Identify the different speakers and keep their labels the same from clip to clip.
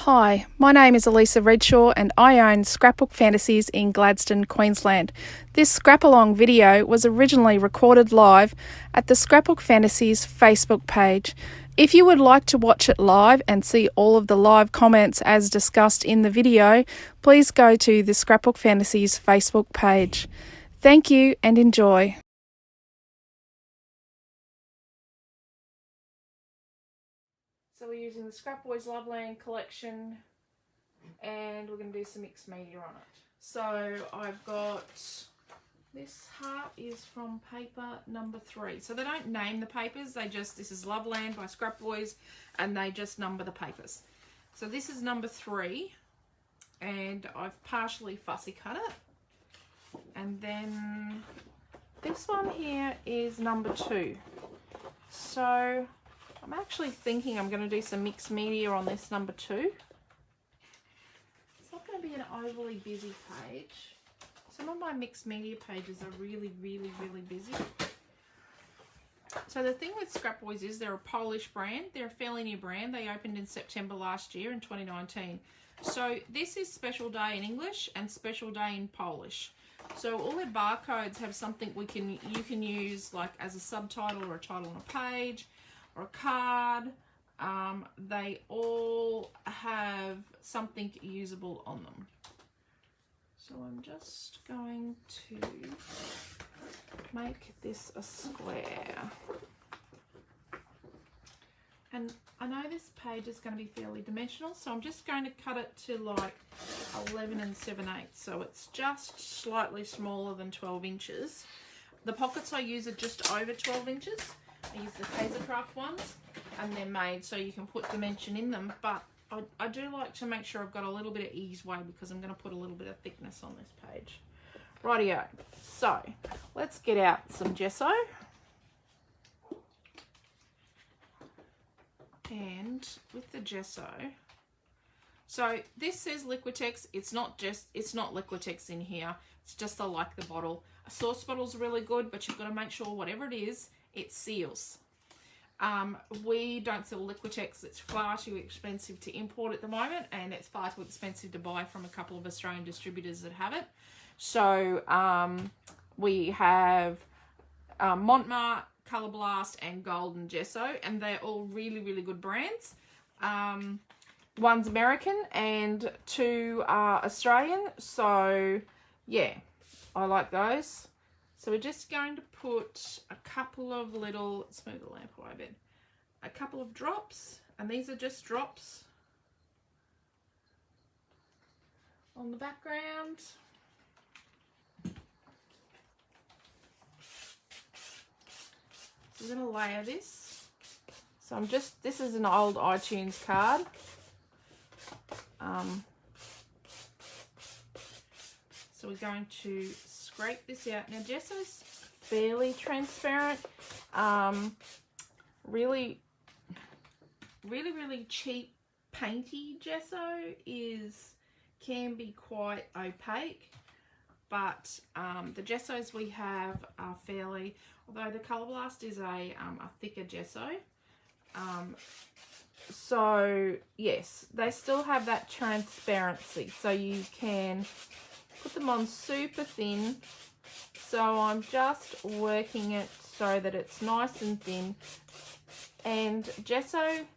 Speaker 1: Hi, my name is Alicia Redshaw and I own Scrapbook Fantasies in Gladstone, Queensland. This scrap-along video was originally recorded live at the Scrapbook Fantasies Facebook page. If you would like to watch it live and see all of the live comments as discussed in the video, please go to the Scrapbook Fantasies Facebook page. Thank you and enjoy. So we're using the ScrapBoys Loveland collection and we're going to do some mixed media on it. So I've got, this heart is from paper number 3. So they don't name the papers, this is Loveland by ScrapBoys and they just number the papers. So this is number 3 and I've partially fussy cut it. And then this one here is number 2. So I'm actually thinking I'm going to do some mixed media on this number 2. It's not going to be an overly busy page. Some of my mixed media pages are really busy. So the thing with ScrapBoys is they're a Polish brand. They're a fairly new brand. They opened in September last year in 2019. So this is Special Day in English and Special Day in Polish. So all their barcodes have something you can use like as a subtitle or a title on a page or a card. They all have something usable on them. So I'm just going to make this a square. And I know this page is going to be fairly dimensional, so I'm just going to cut it to like 11 7/8. So it's just slightly smaller than 12 inches. The pockets I use are just over 12 inches. I use the Hazelcraft ones and they're made so you can put dimension in them, but I do like to make sure I've got a little bit of ease way because I'm going to put a little bit of thickness on this page. Rightio, so let's get out some gesso. And with the gesso, so this says Liquitex, it's not Liquitex in here, it's just I like the bottle. A sauce bottle's really good, but you've got to make sure whatever it is, it seals. We don't sell Liquitex, it's far too expensive to import at the moment and it's far too expensive to buy from a couple of Australian distributors that have it. So we have Montmart, Colour Blast and Golden Gesso, and they're all really good brands. One's American and 2 are Australian, so yeah, I like those. So we're just going to put a couple of little, let's move the lamp away a bit, a couple of drops, and these are just drops on the background. So we're going to layer this. So this is an old iTunes card. So we're going to scrape this out. Now gesso's fairly transparent. Really cheap painty gesso can be quite opaque, but the gessos we have are fairly, although the Colour Blast is a thicker gesso. So yes, they still have that transparency, so you can put them on super thin. So I'm just working it so that it's nice and thin. And gesso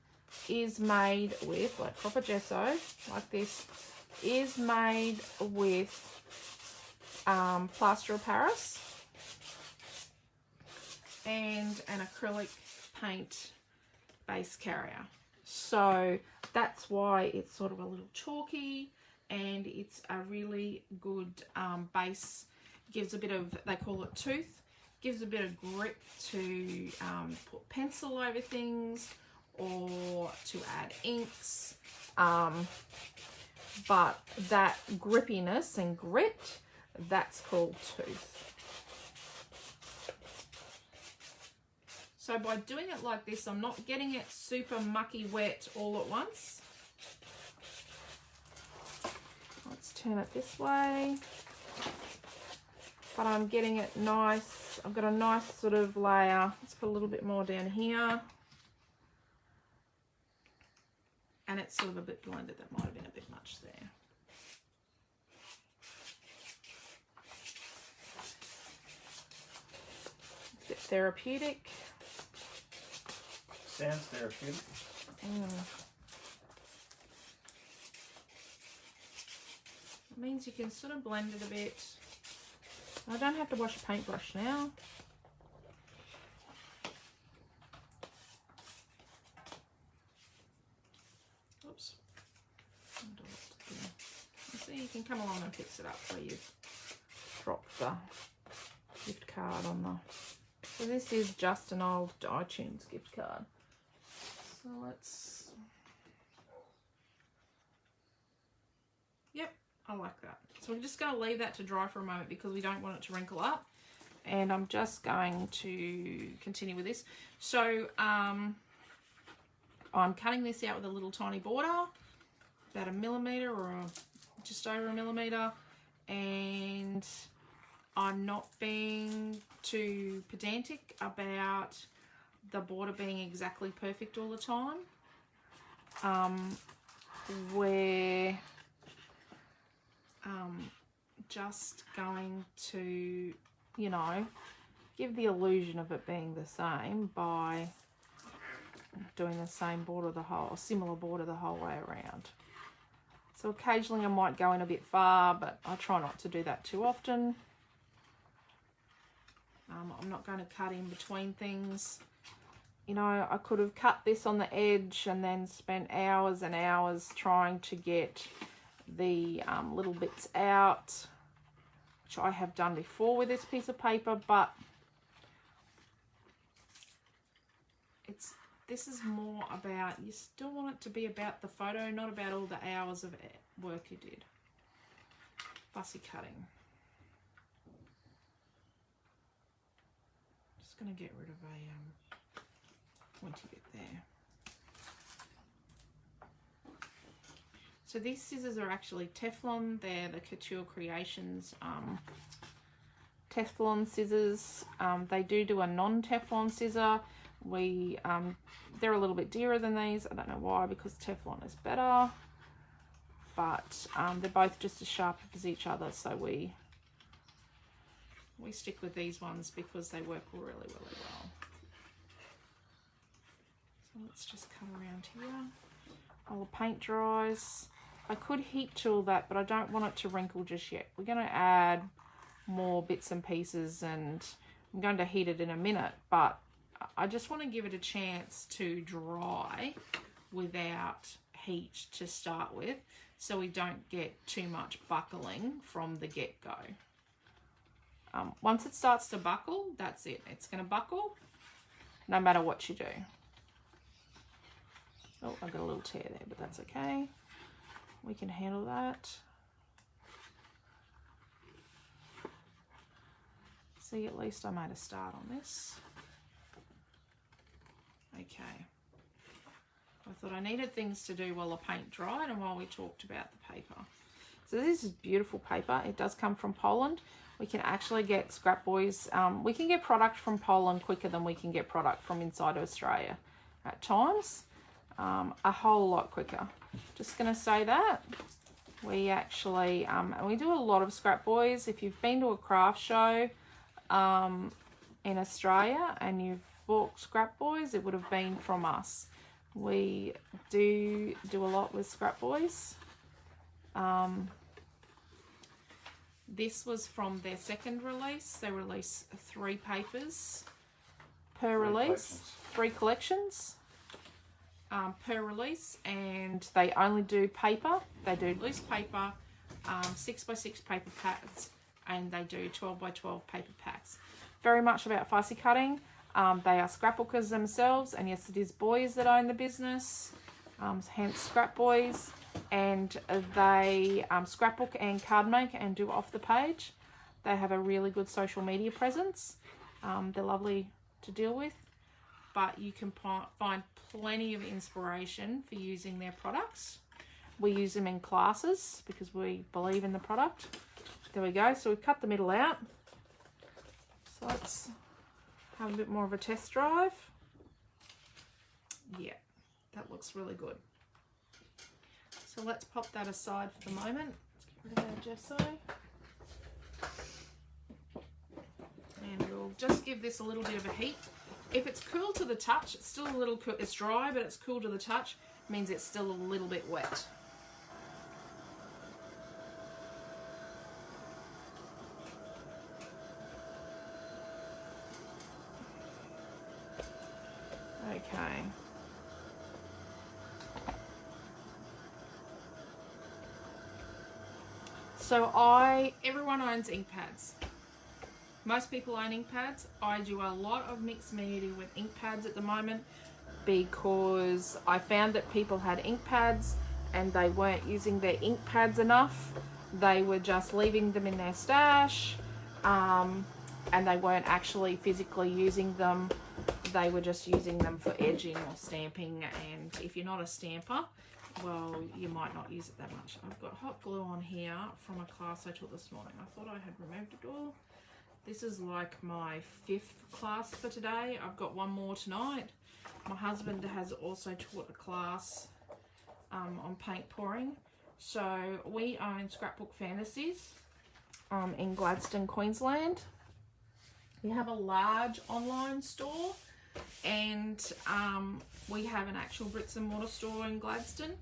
Speaker 1: is made with, like proper gesso, like this, is made with plaster of Paris and an acrylic paint base carrier. So that's why it's sort of a little chalky and it's a really good base. Gives a bit of, they call it tooth, gives a bit of grip to put pencil over things or to add inks. But that grippiness and grit, that's called tooth. So by doing it like this, I'm not getting it super mucky wet all at once. Let's turn it this way. But I'm getting it nice. I've got a nice sort of layer. Let's put a little bit more down here. and it's sort of a bit blended. That might have been a bit much there. A bit therapeutic.
Speaker 2: Sounds therapeutic.
Speaker 1: It means you can sort of blend it a bit. I don't have to wash a paintbrush now. Oops. You see, you can come along and fix it up where you've dropped the gift card on the... So this is just an old iTunes gift card. So let's... Yep, I like that. So we're just going to leave that to dry for a moment because we don't want it to wrinkle up. And I'm just going to continue with this. So I'm cutting this out with a little tiny border, about 1 millimeter or just over 1 millimeter. And I'm not being too pedantic about the border being exactly perfect all the time. We're just going to, you know, give the illusion of it being the same by doing the same border the whole, similar border the whole way around. So occasionally I might go in a bit far, but I try not to do that too often. I'm not going to cut in between things. You know, I could have cut this on the edge and then spent hours and hours trying to get the little bits out, which I have done before with this piece of paper, but this is more about, you still want it to be about the photo, not about all the hours of work you did. Fussy cutting. Just going to get rid of a pointy bit there. So these scissors are actually Teflon. They're the Couture Creations Teflon scissors. They do a non-Teflon scissor. They're a little bit dearer than these. I don't know why, because Teflon is better. But they're both just as sharp as each other, so we stick with these ones because they work really, really well. So let's just come around here. While the paint dries. I could heat tool that, but I don't want it to wrinkle just yet. We're going to add more bits and pieces, and I'm going to heat it in a minute, but I just want to give it a chance to dry without heat to start with, so we don't get too much buckling from the get-go. Once it starts to buckle, that's it. It's going to buckle no matter what you do. Oh, I got a little tear there, but that's okay. We can handle that. See, at least I made a start on this. Okay. I thought I needed things to do while the paint dried and while we talked about the paper. So this is beautiful paper. It does come from Poland. We can actually get ScrapBoys. We can get product from Poland quicker than we can get product from inside of Australia at times. A whole lot quicker. Just going to say that. We actually, and we do a lot of ScrapBoys. If you've been to a craft show in Australia and you've bought ScrapBoys, it would have been from us. We do a lot with ScrapBoys. This was from their second release. They release 3 papers per release, 3 collections per release, and they only do paper. They do loose paper, 6x6 paper packs, and they do 12x12 paper packs. Very much about fussy cutting. They are scrapbookers themselves, and yes, it is boys that own the business, hence ScrapBoys. And they scrapbook and card make and do off the page. They have a really good social media presence. They're lovely to deal with, but you can find plenty of inspiration for using their products. We use them in classes because we believe in the product. There we go. So we've cut the middle out. So let's have a bit more of a test drive. Yeah, that looks really good. So let's pop that aside for the moment. Let's get rid of our gesso. And we'll just give this a little bit of a heat. If it's cool to the touch, it's still a little cool. It's dry, but it's cool to the touch. Means it's still a little bit wet. Okay. So everyone owns ink pads. Most people own ink pads. I do a lot of mixed media with ink pads at the moment because I found that people had ink pads and they weren't using their ink pads enough. They were just leaving them in their stash and they weren't actually physically using them. They were just using them for edging or stamping, and if you're not a stamper, well, you might not use it that much. I've got hot glue on here from a class I took this morning. I thought I had removed it all. This is like my 5th class for today. I've got one more tonight. My husband has also taught a class on paint pouring. So we own Scrapbook Fantasies in Gladstone, Queensland. We have a large online store, and we have an actual bricks and mortar store in Gladstone.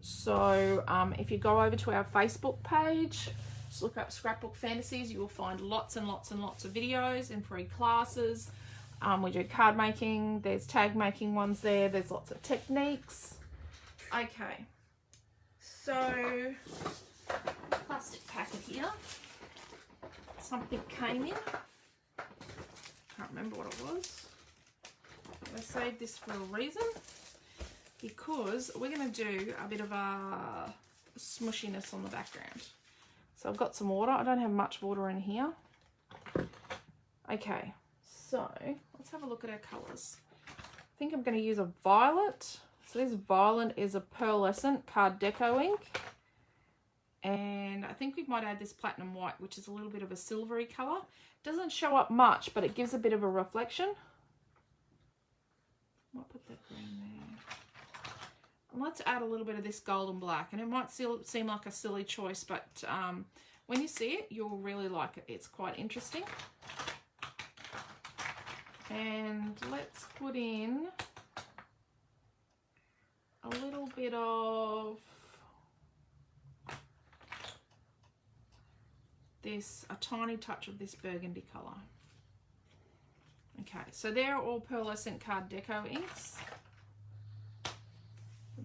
Speaker 1: So if you go over to our Facebook page, just look up Scrapbook Fantasies, you will find lots and lots and lots of videos and free classes. We do card making, there's tag making ones there, there's lots of techniques. Okay, so plastic packet here. Something came in. Can't remember what it was. I saved this for a reason because we're going to do a bit of a smushiness on the background. So I've got some water. I don't have much water in here. Okay, so let's have a look at our colours. I think I'm going to use a violet. So this violet is a pearlescent card deco ink. And I think we might add this platinum white, which is a little bit of a silvery colour. Doesn't show up much, but it gives a bit of a reflection. Might put that green there. And let's add a little bit of this golden black. And it might seem like a silly choice, but when you see it, you'll really like it. It's quite interesting. And let's put in a little bit of this, a tiny touch of this burgundy colour. Okay, so they're all pearlescent card deco inks.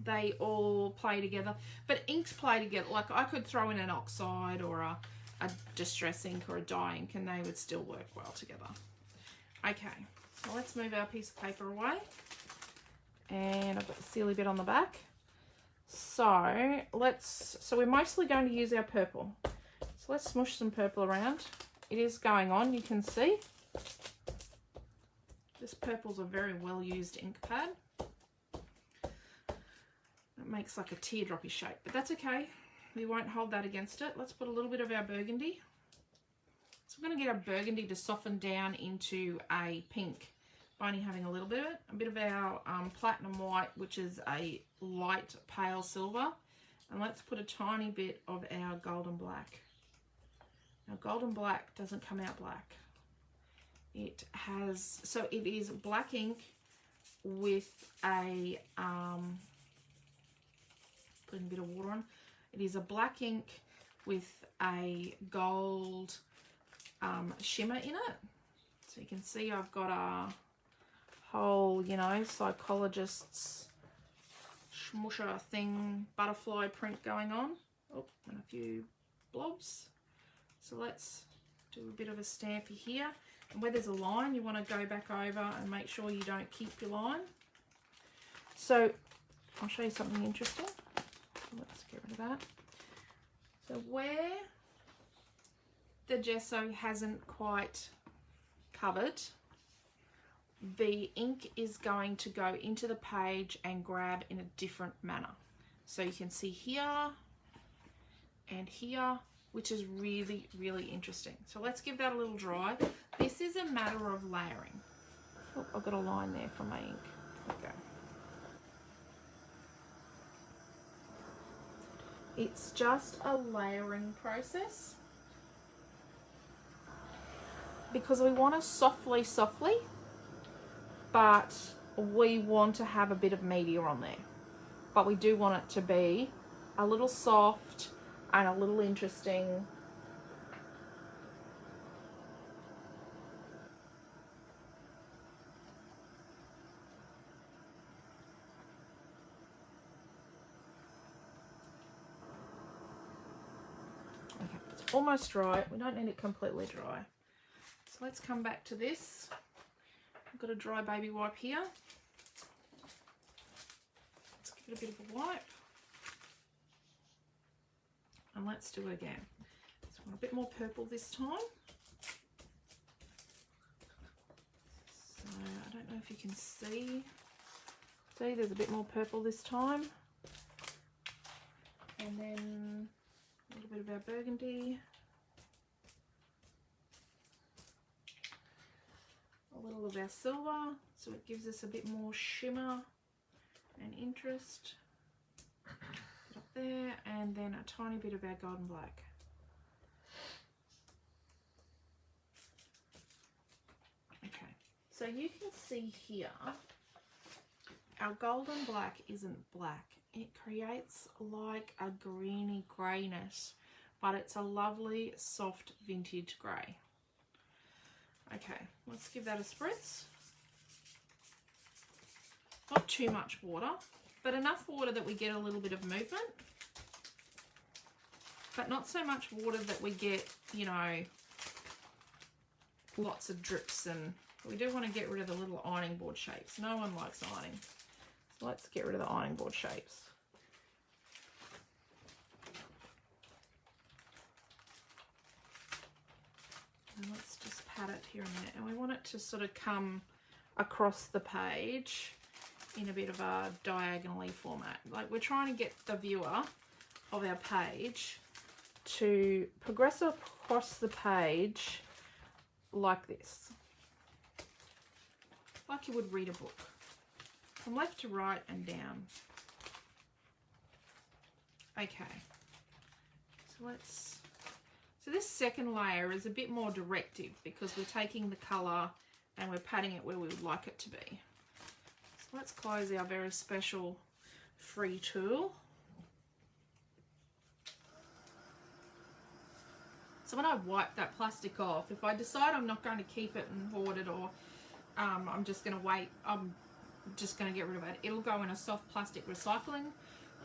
Speaker 1: They all play together, but inks play together. Like I could throw in an oxide or a distress ink or a dye ink and they would still work well together. Okay, so let's move our piece of paper away. And I've got the sealy bit on the back. So we're mostly going to use our purple. So let's smush some purple around. It is going on, you can see. This purple's a very well used ink pad. It makes like a teardroppy shape, but that's okay. We won't hold that against it. Let's put a little bit of our burgundy. So we're going to get our burgundy to soften down into a pink by only having a little bit of it. A bit of our platinum white, which is a light pale silver. And let's put a tiny bit of our golden black. Now golden black doesn't come out black. It is black ink with a, putting a bit of water on. It is a black ink with a gold shimmer in it. So you can see I've got a whole, you know, psychologist's smusher thing, butterfly print going on. Oh, and a few blobs. So let's do a bit of a stampy here. And where there's a line, you want to go back over and make sure you don't keep your line. So I'll show you something interesting. Let's get rid of that. So where the gesso hasn't quite covered, the ink is going to go into the page and grab in a different manner. So you can see here and here, which is really, really interesting. So let's give that a little dry. This is a matter of layering. Oh, I've got a line there from my ink. Okay. It's just a layering process because we want to softly, but we want to have a bit of media on there. But we do want it to be a little soft and a little interesting. Okay, it's almost dry. We don't need it completely dry. So let's come back to this. I've got a dry baby wipe here. Let's give it a bit of a wipe. And let's do it again. So I want a bit more purple this time. So I don't know if you can see. See, there's a bit more purple this time. And then a little bit of our burgundy. A little of our silver, so it gives us a bit more shimmer and interest. Put up there, and then a tiny bit of our golden black. Okay, so you can see here, our golden black isn't black. It creates like a greeny greyness, but it's a lovely soft vintage grey. Okay, let's give that a spritz. Not too much water, but enough water that we get a little bit of movement. But not so much water that we get, you know, lots of drips. And we do want to get rid of the little ironing board shapes. No one likes ironing. So let's get rid of the ironing board shapes. And let's just pat it here and there. And we want it to sort of come across the page in a bit of a diagonally format. Like we're trying to get the viewer of our page to progress across the page like this. Like you would read a book. From left to right and down. Okay. So this second layer is a bit more directive because we're taking the colour and we're patting it where we would like it to be. So let's close our very special free tool. So when I wipe that plastic off, if I decide I'm not going to keep it and hoard it, or I'm just going to wait, I'm just going to get rid of it, it'll go in a soft plastic recycling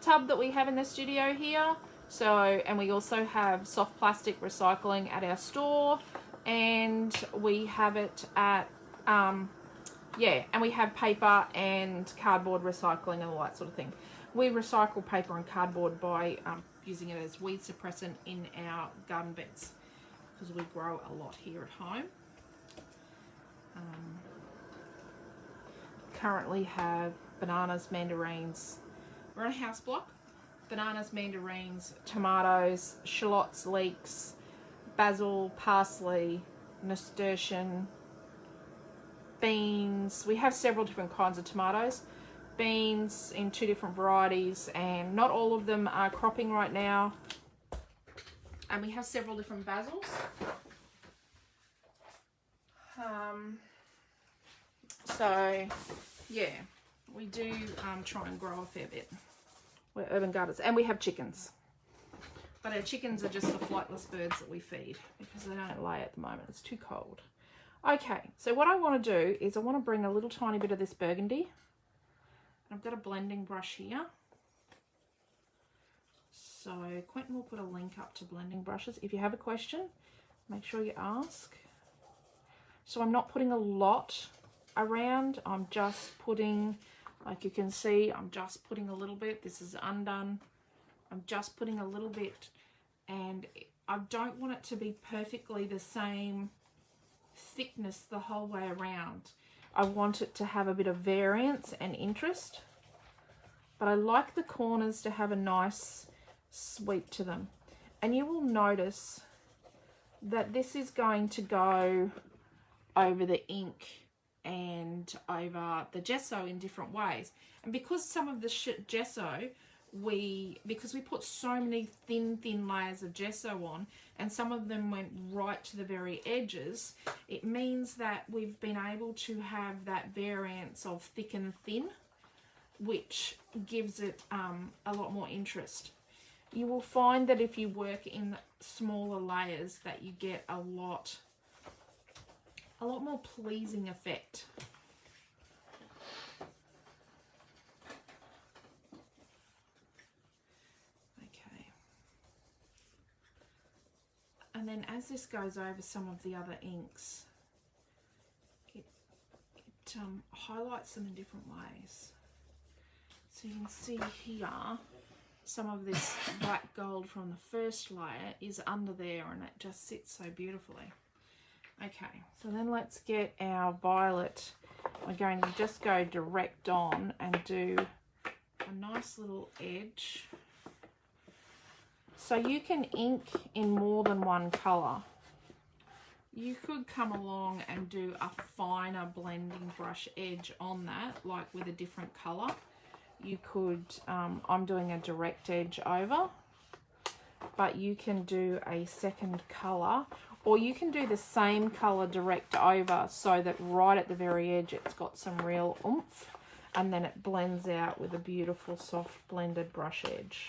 Speaker 1: tub that we have in the studio here. So, and we also have soft plastic recycling at our store, and we have it at, yeah, and we have paper and cardboard recycling and all that sort of thing. We recycle paper and cardboard by using it as weed suppressant in our garden beds because we grow a lot here at home. Currently have bananas, mandarins. We're on a house block. Bananas, mandarins, tomatoes, shallots, leeks, basil, parsley, nasturtium, beans. We have several different kinds of tomatoes. Beans in 2 different varieties, and not all of them are cropping right now. And we have several different basils. So, yeah, we do try and grow a fair bit. We're urban gardeners, and we have chickens. But our chickens are just the flightless birds that we feed because they don't lay at the moment. It's too cold. Okay, so what I want to do is I want to bring a little tiny bit of this burgundy. I've got a blending brush here. So Quentin will put a link up to blending brushes. If you have a question, make sure you ask. So I'm not putting a lot around. I'm just putting, like you can see, I'm just putting a little bit. This is undone. I'm just putting a little bit, and I don't want it to be perfectly the same thickness the whole way around. I want it to have a bit of variance and interest, but I like the corners to have a nice sweep to them. And you will notice that this is going to go over the ink and over the gesso in different ways. And because some of the gesso because we put so many thin layers of gesso on, and some of them went right to the very edges, it means that we've been able to have that variance of thick and thin, which gives it a lot more interest. You will find that if you work in smaller layers that you get a lot more pleasing effect. Okay. And then as this goes over some of the other inks, it highlights them in different ways. So you can see here, some of this black gold from the first layer is under there, and it just sits so beautifully. Okay, so then let's get our violet. We're going to just go direct on and do a nice little edge. So you can ink in more than one colour. You could come along and do a finer blending brush edge on that, like with a different colour. You could, I'm doing a direct edge over, but you can do a second colour, or you can do the same colour direct over so that right at the very edge it's got some real oomph, and then it blends out with a beautiful soft blended brush edge.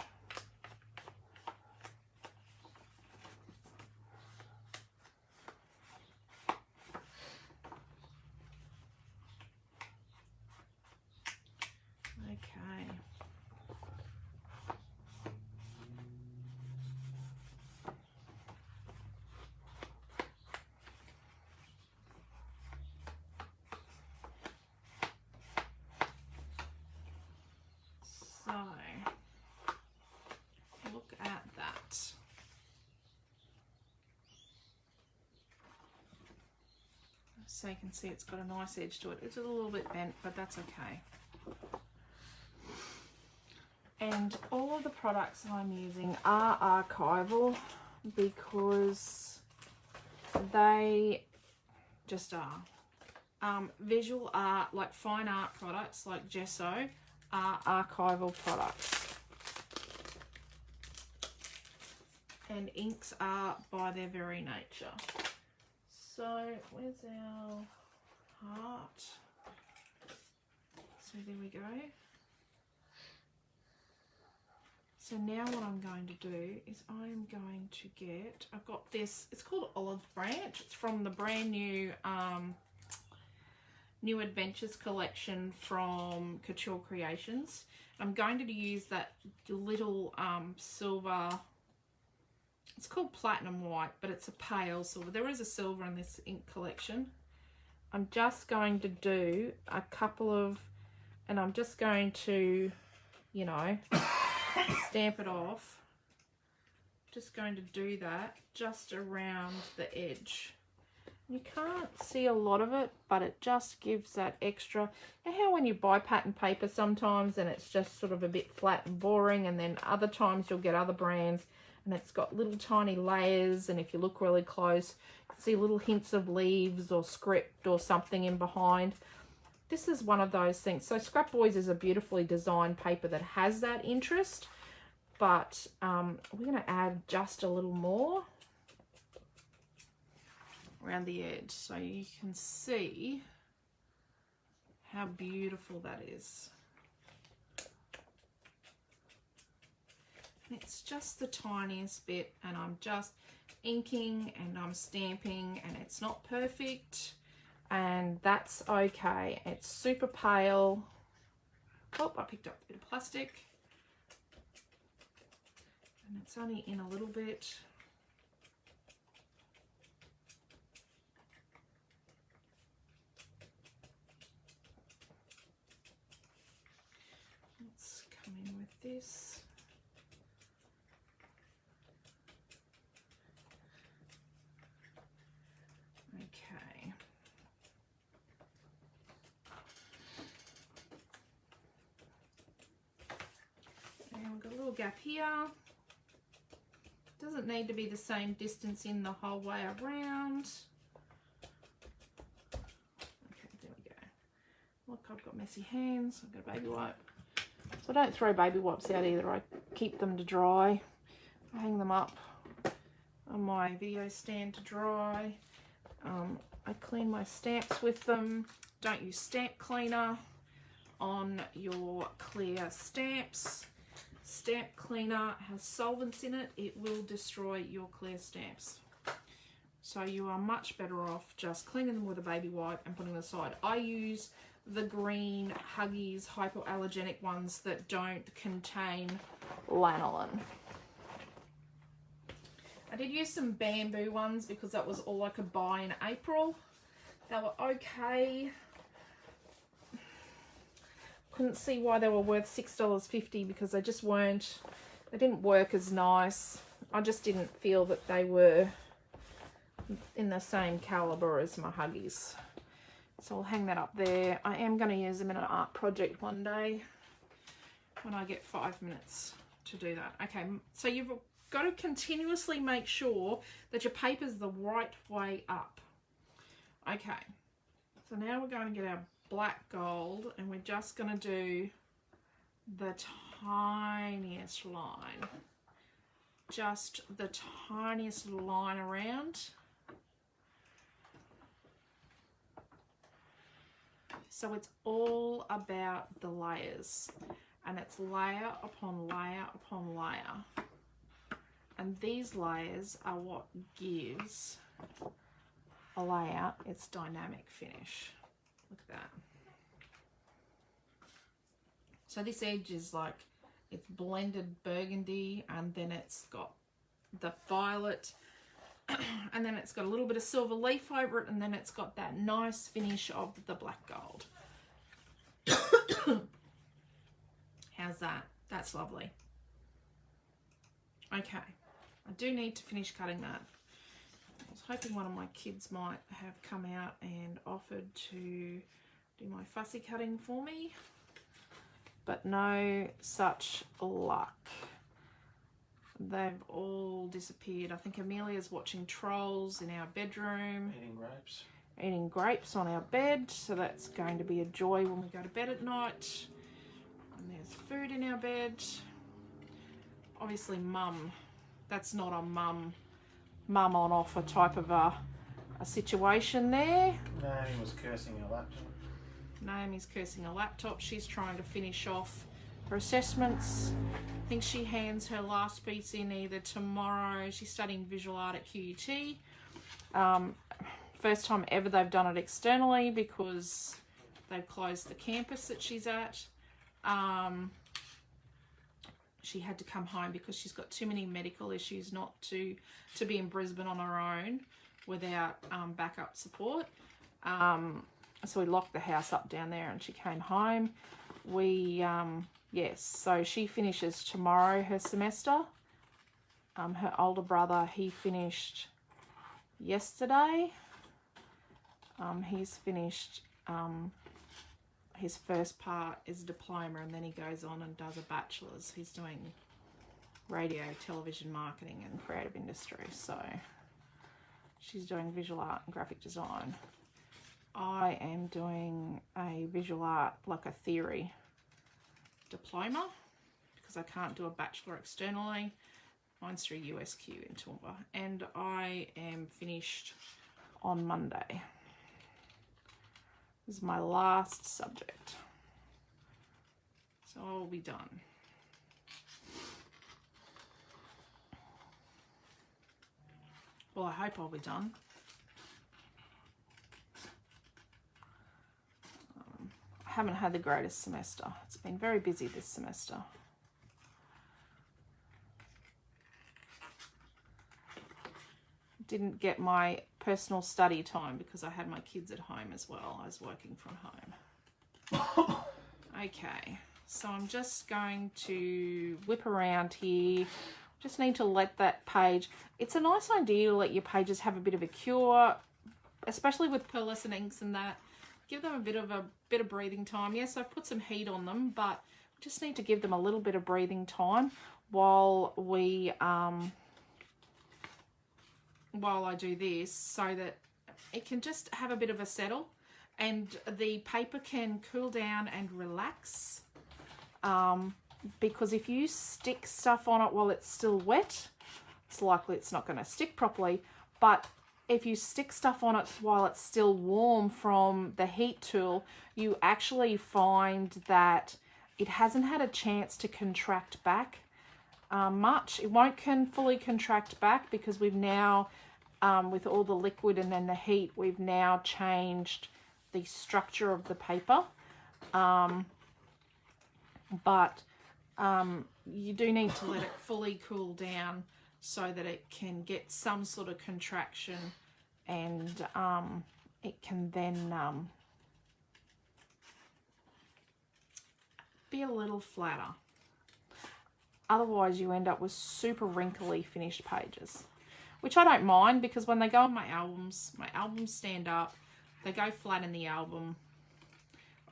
Speaker 1: Look at that. So you can see it's got a nice edge to it. It's a little bit bent, but that's okay. And all of the products I'm using are archival because they just are. Visual art, like fine art products like gesso, are archival products. And inks are by their very nature. So where's our heart? So there we go. So now what I'm going to do is I'm going to get, I've got this, it's called Olive Branch. It's from the brand new New Adventures collection from Couture Creations. I'm going to use that little silver, it's called Platinum White, but it's a pale silver. There is a silver in this ink collection. I'm just going to do a couple of, and I'm just going to, you know, stamp it off. Just going to do that just around the edge. You can't see a lot of it, but it just gives that extra. You know how when you buy pattern paper sometimes and it's just sort of a bit flat and boring, and then other times you'll get other brands and it's got little tiny layers, and if you look really close you can see little hints of leaves or script or something in behind. This is one of those things. So ScrapBoys is a beautifully designed paper that has that interest, but we're going to add just a little more around the edge so you can see how beautiful that is. And it's just the tiniest bit, and I'm just inking and I'm stamping, and it's not perfect, and that's okay. It's super pale. Oh, I picked up a bit of plastic, and it's only in a little bit. Let's come in with this. Okay. And we've got a little gap here. Doesn't need to be the same distance in the whole way around. Okay, there we go. Look, I've got messy hands. I've got a baby wipe. So I don't throw baby wipes out either. I keep them to dry. I hang them up on my video stand to dry. I clean my stamps with them. Don't use stamp cleaner on your clear stamps. Stamp cleaner has solvents in it. It will destroy your clear stamps. So you are much better off just cleaning them with a baby wipe and putting them aside. I use the green Huggies hypoallergenic ones that don't contain lanolin. I did use some bamboo ones because that was all I could buy in April. They were okay. Couldn't see why they were worth $6.50 because they just weren't, they didn't work as nice. I just didn't feel that they were in the same caliber as my Huggies. So I'll hang that up there. I am going to use them in an art project one day when I get 5 minutes to do that. Okay, so you've got to continuously make sure that your paper's the right way up. Okay, so now we're going to get our black gold and we're just going to do the tiniest line. Just the tiniest line around. So it's all about the layers, and it's layer upon layer upon layer. And these layers are what gives a layout its dynamic finish. Look at that. So this edge is like, it's blended burgundy, and then it's got the violet, and then it's got a little bit of silver leaf over it, and then it's got that nice finish of the black gold. How's that? That's lovely. Okay, I do need to finish cutting that. I was hoping one of my kids might have come out and offered to do my fussy cutting for me, but no such luck. They've all disappeared. I think Amelia's watching Trolls in our bedroom.
Speaker 2: Eating grapes.
Speaker 1: Eating grapes on our bed, so that's going to be a joy when we go to bed at night. And there's food in our bed. Obviously Mum, that's not a mum on offer type of a situation there.
Speaker 2: Naomi was cursing her laptop.
Speaker 1: Naomi's cursing her laptop. She's trying to finish off her assessments. I think she hands her last piece in either tomorrow. She's studying visual art at QUT. First time ever they've done it externally because they've closed the campus that she's at. She had to come home because she's got too many medical issues not to be in Brisbane on her own without backup support. So we locked the house up down there and she came home. Yes, so she finishes tomorrow her semester. Her older brother, he finished yesterday. He's finished, his first part is a diploma, and then he goes on and does a bachelor's. He's doing radio, television marketing and creative industry. So she's doing visual art and graphic design. I am doing a visual art, like a theory diploma, because I can't do a bachelor externally. Mine's through USQ in Toowoomba, and I am finished on Monday. This is my last subject, so I'll be done. Well, I hope I'll be done. I haven't had the greatest semester. It's been very busy this semester. Didn't get my personal study time because I had my kids at home as well. I was working from home. Okay, so I'm just going to whip around here. Just need to let that page, it's a nice idea to let your pages have a bit of a cure, especially with pearlescent inks and that. Give them a bit of breathing time. Yes, I've put some heat on them, but just need to give them a little bit of breathing time while while I do this, so that it can just have a bit of a settle and the paper can cool down and relax because if you stick stuff on it while it's still wet, it's likely it's not going to stick properly. But if you stick stuff on it while it's still warm from the heat tool, you actually find that it hasn't had a chance to contract back much. It won't fully contract back because we've now, with all the liquid and then the heat, we've now changed the structure of the paper. But you do need to let it fully cool down so that it can get some sort of contraction, and it can then be a little flatter. Otherwise you end up with super wrinkly finished pages, which I don't mind, because when they go on my albums stand up, they go flat in the album.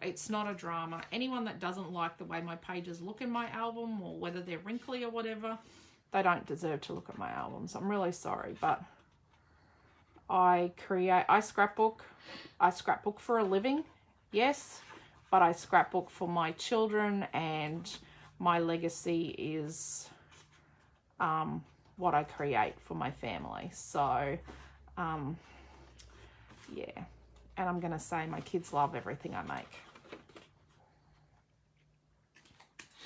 Speaker 1: It's not a drama. Anyone that doesn't like the way my pages look in my album, or whether they're wrinkly or whatever, they don't deserve to look at my albums. I'm really sorry, but I scrapbook for a living, yes, but I scrapbook for my children, and my legacy is what I create for my family. So, yeah. And I'm going to say my kids love everything I make.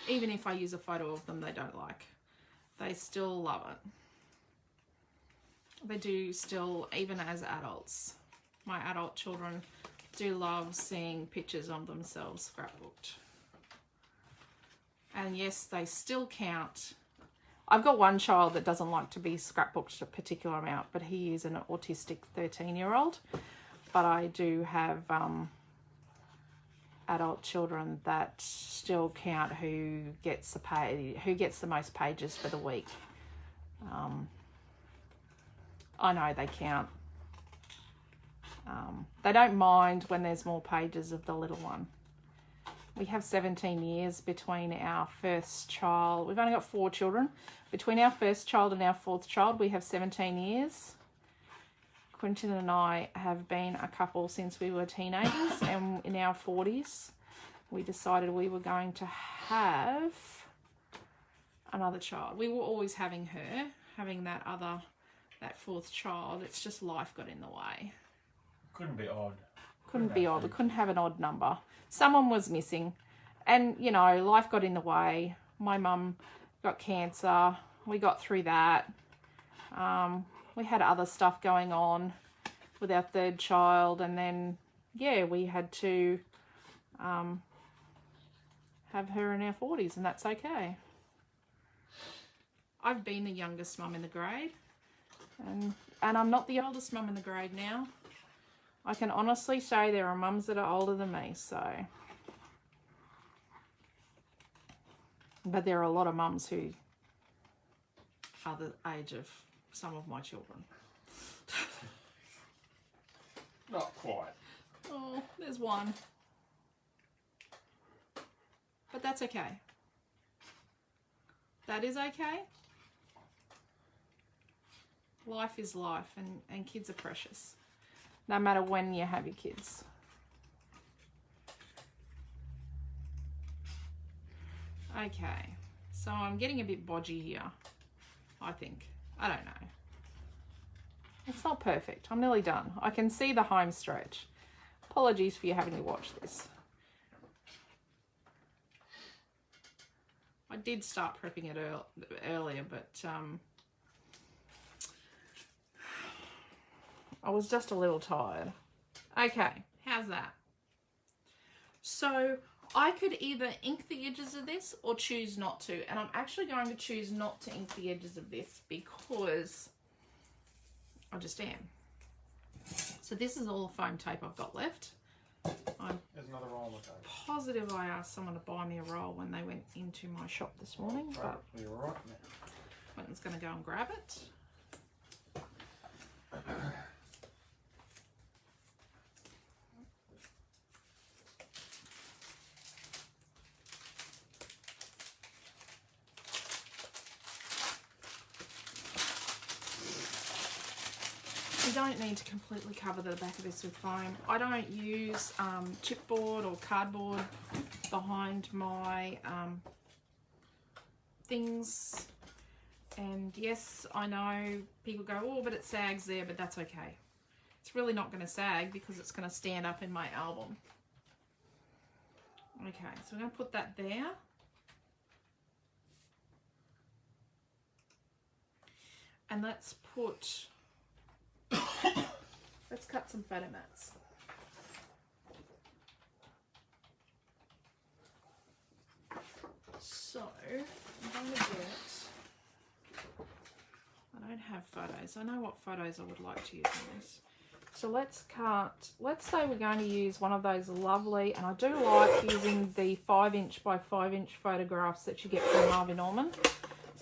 Speaker 1: Even if I use a photo of them they don't like, they still love it. They do still, even as adults. My adult children do love seeing pictures of themselves scrapbooked. And yes, they still count. I've got one child that doesn't like to be scrapbooked a particular amount, but he is an autistic 13-year-old. But I do have adult children that still count who gets the most pages for the week. I know they count. They don't mind when there's more pages of the little one. We have 17 years between our first child. We've only got 4 children. Between our first child and our 4th child, we have 17 years. Quentin and I have been a couple since we were teenagers, and in our 40s, we decided we were going to have another child. We were always having that 4th child. It's just life got in the way.
Speaker 2: Couldn't be odd.
Speaker 1: Couldn't be odd. We couldn't have an odd number. Someone was missing. And, you know, life got in the way. My mum got cancer. We got through that. We had other stuff going on with our 3rd child. And then, yeah, we had to have her in our 40s, and that's okay. I've been the youngest mum in the grade. And I'm not the oldest mum in the grade now. I can honestly say there are mums that are older than me, so. But there are a lot of mums who are the age of some of my children.
Speaker 2: Not quite.
Speaker 1: Oh, there's one. But that's okay. That is okay. Life is life, and kids are precious. No matter when you have your kids. Okay, so I'm getting a bit bodgy here, I think. I don't know. It's not perfect. I'm nearly done. I can see the home stretch. Apologies for you having to watch this. I did start prepping it earlier, but I was just a little tired. Okay, how's that? So I could either ink the edges of this or choose not to. And I'm actually going to choose not to ink the edges of this because I just am. So this is all the foam tape I've got left. I'm
Speaker 2: There's another roll of tape.
Speaker 1: positive I asked someone to buy me a roll when they went into my shop this morning.
Speaker 2: Right,
Speaker 1: But
Speaker 2: you're right now.
Speaker 1: Quentin's going to go and grab it. You don't need to completely cover the back of this with foam. I don't use chipboard or cardboard behind my things. And yes, I know people go, oh, but it sags there, but that's okay. It's really not going to sag because it's going to stand up in my album. Okay, so we're going to put that there. And let's put, let's cut some photo mats. So, I'm going to get, I don't have photos. I know what photos I would like to use in this. So let's cut, let's say we're going to use one of those lovely, and I do like using the 5" by 5" photographs that you get from Harvey Norman.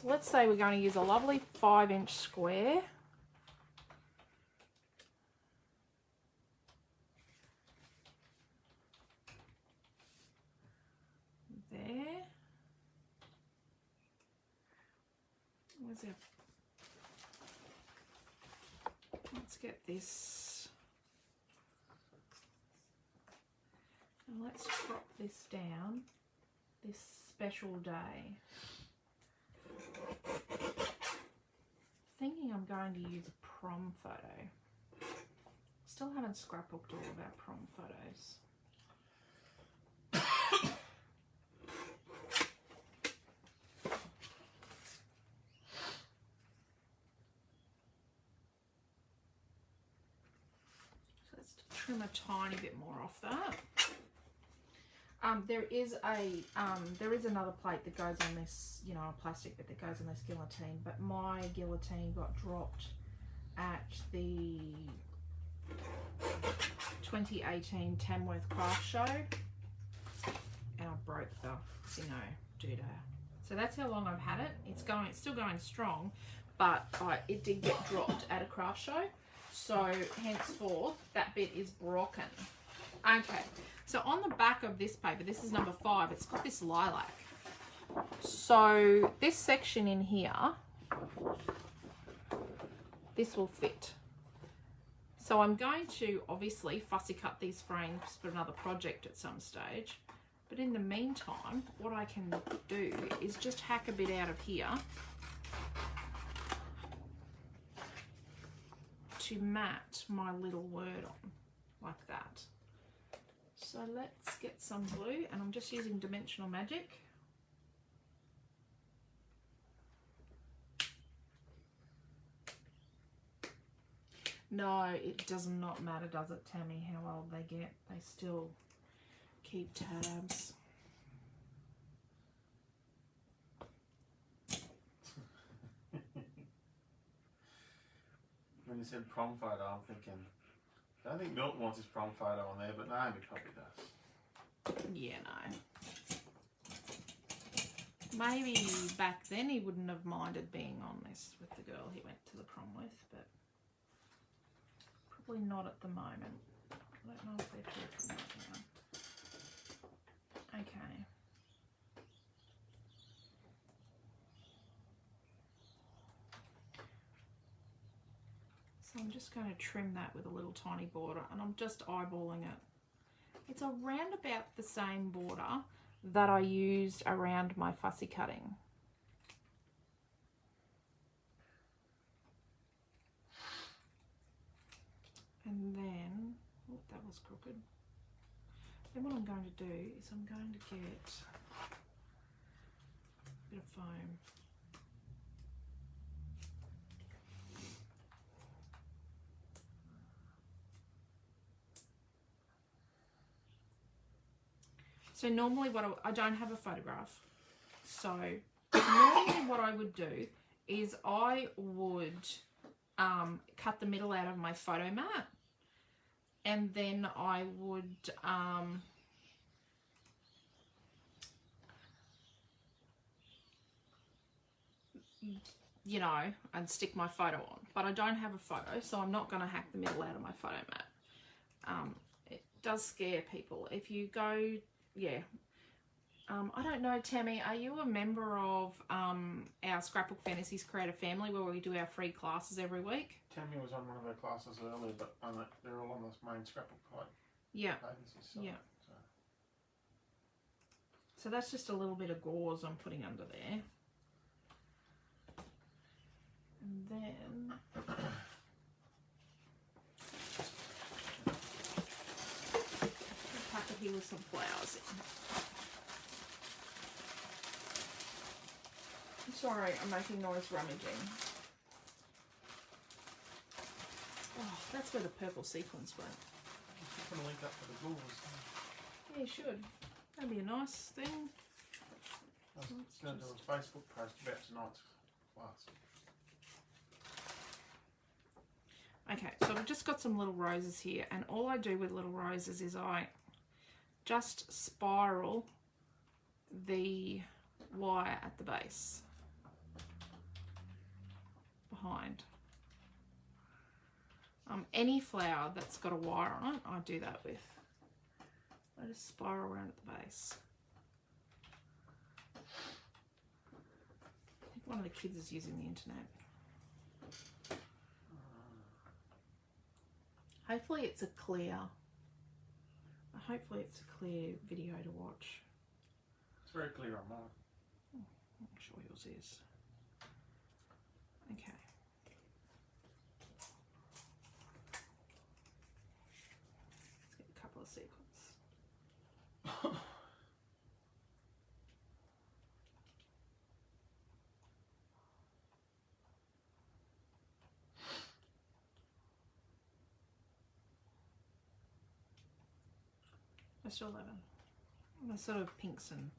Speaker 1: So let's say we're going to use a lovely 5" square. There. Where's our, let's get this, and let's crop this down, this special day. Thinking I'm going to use a prom photo. Still haven't scrapbooked all of our prom photos. Trim a tiny bit more off that. There is another plate that goes on this, you know, a plastic bit that goes on this guillotine, but my guillotine got dropped at the 2018 Tamworth Craft Show, and I broke the Singo doodah. So that's how long I've had it. It's still going strong, but it did get dropped at a craft show. So henceforth, that bit is broken. Okay, so on the back of this paper, this is number 5, it's got this lilac. So this section in here, this will fit. So I'm going to obviously fussy cut these frames for another project at some stage. But in the meantime, what I can do is just hack a bit out of here to mat my little word on, like that. So let's get some glue, and I'm just using Dimensional Magic. No, it does not matter, does it, Tammy, how old they get? They still keep tabs.
Speaker 2: When you said prom photo, I'm thinking, I don't think Milton wants his prom photo on there, but Naomi probably does.
Speaker 1: Yeah, no. Maybe back then he wouldn't have minded being on this with the girl he went to the prom with, but probably not at the moment. I don't know if they're talking right now. Okay. So I'm just going to trim that with a little tiny border, and I'm just eyeballing it. It's around about the same border that I used around my fussy cutting. And then, oh, that was crooked. Then what I'm going to do is I'm going to get a bit of foam. So normally I don't have a photograph. So normally what I would do is I would cut the middle out of my photo mat, and then I would you know, and stick my photo on. But I don't have a photo, so I'm not going to hack the middle out of my photo mat. It does scare people. If you go, yeah. I don't know, Tammy, are you a member of our Scrapbook Fantasies Creator Family where we do our free classes every week?
Speaker 2: Tammy was on one of her classes earlier, but they're all on this main Scrapbook site.
Speaker 1: Yeah.
Speaker 2: So,
Speaker 1: yeah.
Speaker 2: so.
Speaker 1: So that's just a little bit of gauze I'm putting under there. And then pack it here with some flowers in. Sorry, I'm making noise rummaging. Oh, that's where the purple sequins went.
Speaker 2: I'm going to link up for the gauze.
Speaker 1: Yeah, you should. That'd be a nice thing.
Speaker 2: I was going to do a Facebook post about tonight's class.
Speaker 1: Okay, so I've just got some little roses here, and all I do with little roses is I just spiral the wire at the base behind. Any flower that's got a wire on it, I do that with. I just spiral around at the base. I think one of the kids is using the internet. Hopefully it's a clear video to watch.
Speaker 2: It's very clear on mine.
Speaker 1: I'm sure yours is. Okay. Let's get a couple of sequins. Just 11. The sort of pinks and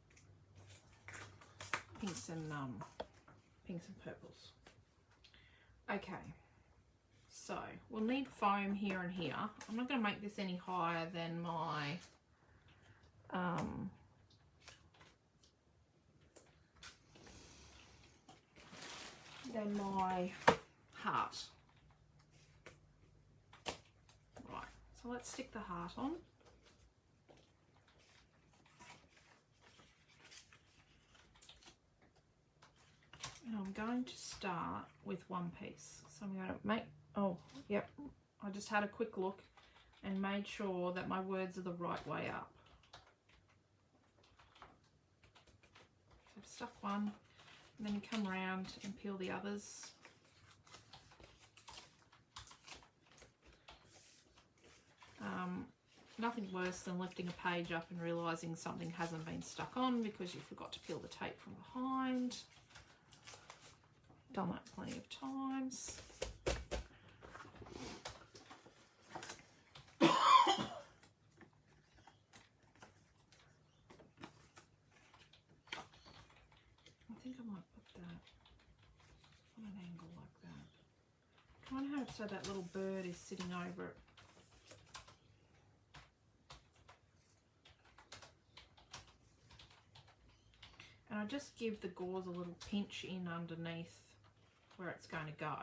Speaker 1: purples. Okay, so we'll need foam here and here. I'm not going to make this any higher than my heart. Right, so let's stick the heart on. And I'm going to start with one piece. So I'm going to make, oh, yep, I just had a quick look and made sure that my words are the right way up. So I've stuck one, and then you come around and peel the others. Nothing worse than lifting a page up and realising something hasn't been stuck on because you forgot to peel the tape from behind. Done that plenty of times. I think I might put that on an angle like that. Kind of have it so that little bird is sitting over it. And I just give the gauze a little pinch in underneath where it's going to go,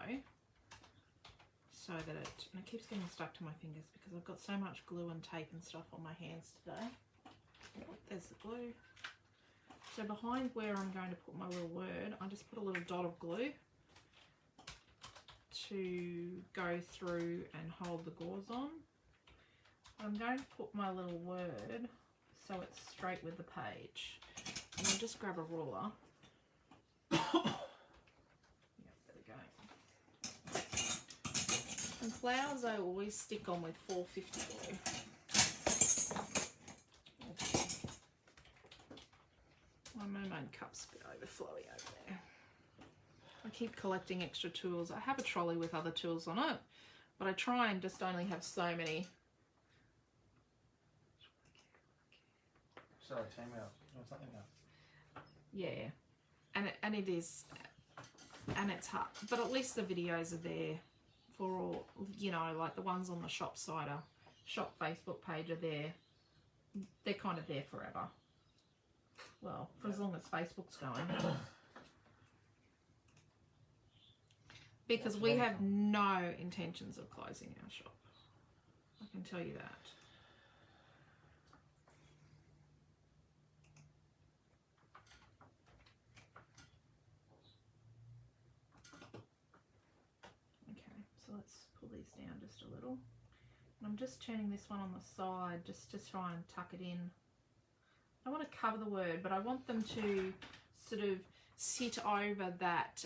Speaker 1: so that and it keeps getting stuck to my fingers because I've got so much glue and tape and stuff on my hands today. There's the glue. So behind where I'm going to put my little word, I just put a little dot of glue to go through and hold the gauze on. I'm going to put my little word so it's straight with the page. And I'll just grab a ruler. And flowers I always stick on with 450 glue. My mermaid cup's a bit overflowy over there. I keep collecting extra tools. I have a trolley with other tools on it, but I try and just only have so many.
Speaker 2: Sorry, team out. Or something else.
Speaker 1: Yeah, and it is, and it's hard, but at least the videos are there for all, you know, like the ones on the shop Facebook page are there. They're kind of there forever. Well, for as long as Facebook's going. Because we have no intentions of closing our shop. I can tell you that. So let's pull these down just a little. And I'm just turning this one on the side just to try and tuck it in I want to cover the word, but I want them to sort of sit over that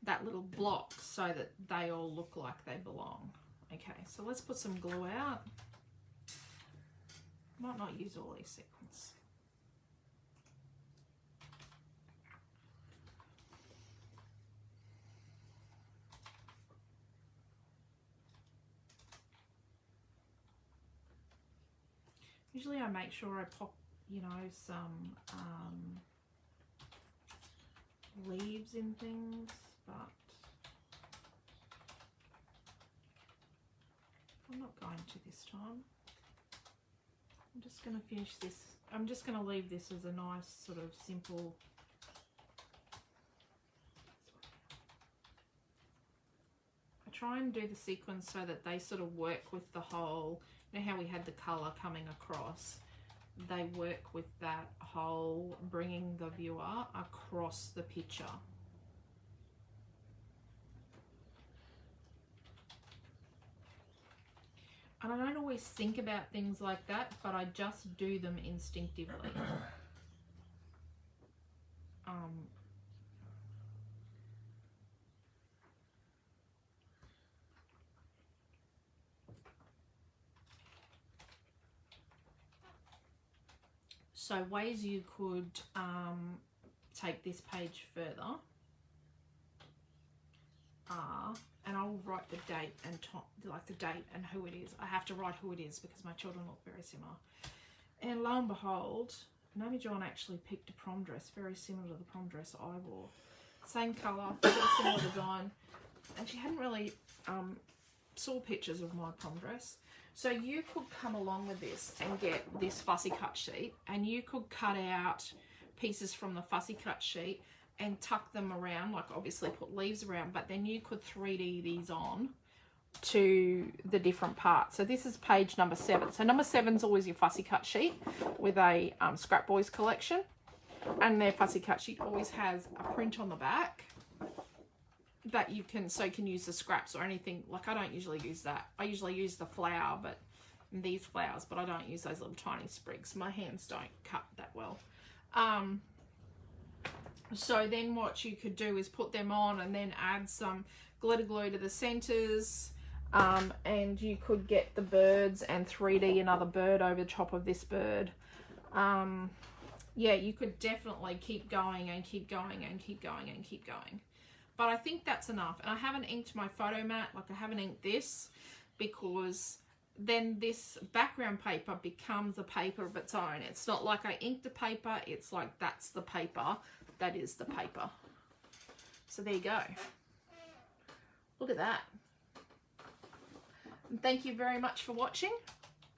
Speaker 1: that little block so that they all look like they belong. Okay, so let's put some glue out. Might not use all these sequins. Usually I make sure I pop, you know, some leaves in things, but I'm not going to this time. I'm just going to finish this. I'm just going to leave this as a nice sort of simple. I try and do the sequins so that they sort of work with the whole, you know how we had the colour coming across? They work with that whole, bringing the viewer across the picture. And I don't always think about things like that, but I just do them instinctively. So ways you could take this page further are, and I'll write the date and like the date and who it is. I have to write who it is because my children look very similar. And lo and behold, Naomi John actually picked a prom dress very similar to the prom dress I wore. Same colour, very similar design. And she hadn't really saw pictures of my prom dress. So you could come along with this and get this fussy cut sheet, and you could cut out pieces from the fussy cut sheet and tuck them around, like obviously put leaves around, but then you could 3D these on to the different parts. So this is page number 7. So number 7 is always your fussy cut sheet with a ScrapBoys collection, and their fussy cut sheet always has a print on the back that you can, so you can use the scraps or anything. Like I don't usually use that. I usually use the flower, but these flowers, but I don't use those little tiny sprigs. My hands don't cut that well. So then what you could do is put them on and then add some glitter glue to the centers, and you could get the birds and 3D another bird over the top of this bird. Yeah, you could definitely keep going and keep going and keep going and keep going. But I think that's enough. And I haven't inked my photo mat, like I haven't inked this, because then this background paper becomes a paper of its own. It's not like I inked the paper, it's like that's the paper, that is the paper. So there you go. Look at that. And thank you very much for watching.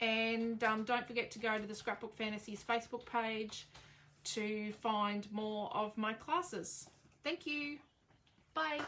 Speaker 1: And don't forget to go to the Scrapbook Fantasies Facebook page to find more of my classes. Thank you. Bye.